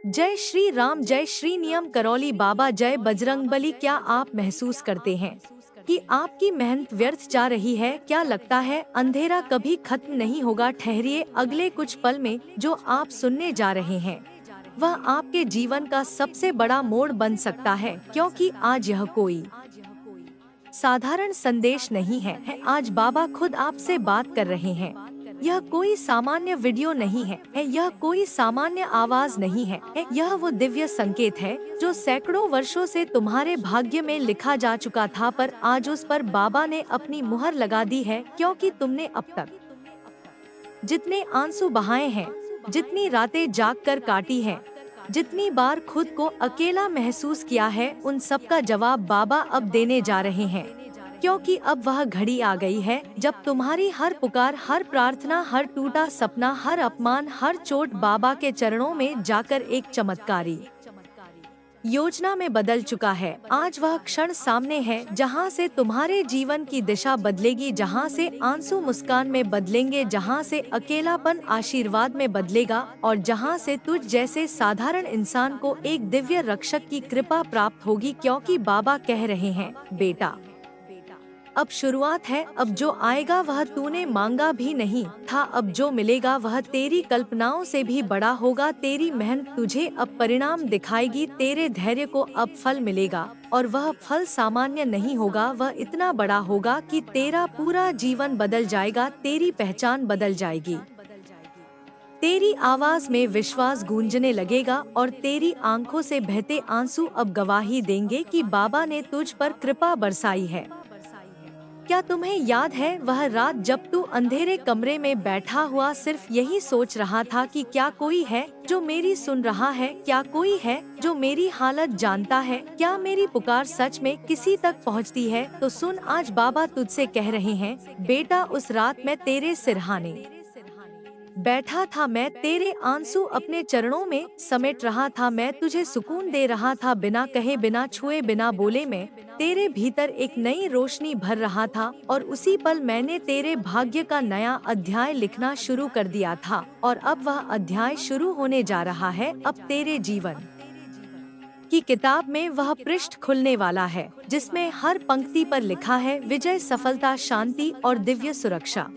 जय श्री राम, जय श्री नियम करौली बाबा, जय बजरंगबली। क्या आप महसूस करते हैं कि आपकी मेहनत व्यर्थ जा रही है? क्या लगता है अंधेरा कभी खत्म नहीं होगा? ठहरिए, अगले कुछ पल में जो आप सुनने जा रहे हैं वह आपके जीवन का सबसे बड़ा मोड़ बन सकता है, क्योंकि आज यह कोई साधारण संदेश नहीं है। आज बाबा खुद आपसे बात कर रहे हैं। यह कोई सामान्य वीडियो नहीं है, यह कोई सामान्य आवाज नहीं है, यह वो दिव्य संकेत है जो सैकड़ों वर्षों से तुम्हारे भाग्य में लिखा जा चुका था, पर आज उस पर बाबा ने अपनी मुहर लगा दी है। क्योंकि तुमने अब तक जितने आंसू बहाए हैं, जितनी रातें जाग कर काटी हैं, जितनी बार खुद को अकेला महसूस किया है, उन सब का जवाब बाबा अब देने जा रहे हैं। क्योंकि अब वह घड़ी आ गई है जब तुम्हारी हर पुकार, हर प्रार्थना, हर टूटा सपना, हर अपमान, हर चोट बाबा के चरणों में जाकर एक चमत्कारी योजना में बदल चुका है। आज वह क्षण सामने है जहां से तुम्हारे जीवन की दिशा बदलेगी, जहां से आंसू मुस्कान में बदलेंगे, जहां से अकेलापन आशीर्वाद में बदलेगा और जहां से तुझ जैसे साधारण इंसान को एक दिव्य रक्षक की कृपा प्राप्त होगी। क्योंकि बाबा कह रहे हैं, बेटा अब शुरुआत है। अब जो आएगा वह तूने मांगा भी नहीं था, अब जो मिलेगा वह तेरी कल्पनाओं से भी बड़ा होगा। तेरी मेहनत तुझे अब परिणाम दिखाएगी, तेरे धैर्य को अब फल मिलेगा और वह फल सामान्य नहीं होगा, वह इतना बड़ा होगा कि तेरा पूरा जीवन बदल जाएगा, तेरी पहचान बदल जाएगी। तेरी आवाज में विश्वास गूंजने लगेगा और तेरी आंखों से बहते आंसू अब गवाही देंगे कि बाबा ने तुझ पर कृपा बरसाई है। क्या तुम्हें याद है वह रात जब तू अंधेरे कमरे में बैठा हुआ सिर्फ यही सोच रहा था कि क्या कोई है जो मेरी सुन रहा है? क्या कोई है जो मेरी हालत जानता है? क्या मेरी पुकार सच में किसी तक पहुंचती है? तो सुन, आज बाबा तुझसे कह रहे हैं, बेटा उस रात मैं तेरे सिरहाने बैठा था, मैं तेरे आंसू अपने चरणों में समेट रहा था, मैं तुझे सुकून दे रहा था, बिना कहे, बिना छुए, बिना बोले। मैं तेरे भीतर एक नई रोशनी भर रहा था और उसी पल मैंने तेरे भाग्य का नया अध्याय लिखना शुरू कर दिया था। और अब वह अध्याय शुरू होने जा रहा है। अब तेरे जीवन की किताब में वह पृष्ठ खुलने वाला है जिसमें हर पंक्ति पर लिखा है विजय, सफलता, शांति और दिव्य सुरक्षा।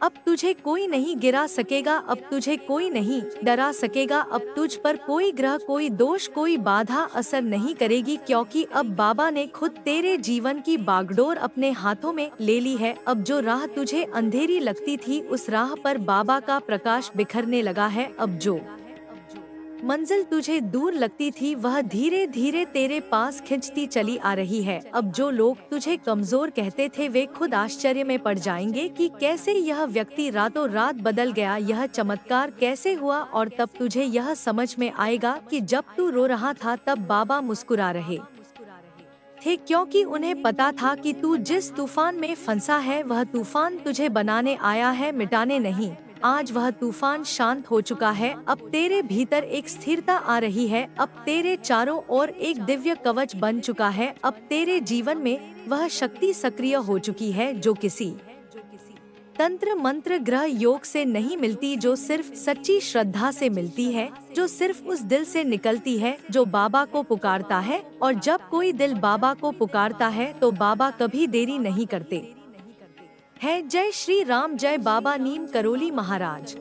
अब तुझे कोई नहीं गिरा सकेगा, अब तुझे कोई नहीं डरा सकेगा, अब तुझ पर कोई ग्रह, कोई दोष, कोई बाधा असर नहीं करेगी। क्योंकि अब बाबा ने खुद तेरे जीवन की बागडोर अपने हाथों में ले ली है। अब जो राह तुझे अंधेरी लगती थी, उस राह पर बाबा का प्रकाश बिखरने लगा है। अब जो मंजिल तुझे दूर लगती थी, वह धीरे धीरे तेरे पास खिंचती चली आ रही है। अब जो लोग तुझे कमजोर कहते थे, वे खुद आश्चर्य में पड़ जाएंगे कि कैसे यह व्यक्ति रातों रात बदल गया, यह चमत्कार कैसे हुआ। और तब तुझे यह समझ में आएगा कि जब तू रो रहा था तब बाबा मुस्कुरा रहे थे, क्योंकि उन्हें पता था कि तू जिस तूफान में फंसा है, वह तूफान तुझे बनाने आया है, मिटाने नहीं। आज वह तूफान शांत हो चुका है। अब तेरे भीतर एक स्थिरता आ रही है, अब तेरे चारों ओर एक दिव्य कवच बन चुका है। अब तेरे जीवन में वह शक्ति सक्रिय हो चुकी है जो किसी तंत्र, मंत्र, ग्रह, योग से नहीं मिलती, जो सिर्फ सच्ची श्रद्धा से मिलती है, जो सिर्फ उस दिल से निकलती है जो बाबा को पुकारता है। और जब कोई दिल बाबा को पुकारता है तो बाबा कभी देरी नहीं करते है। जय श्री राम, जय बाबा नीम करौली महाराज।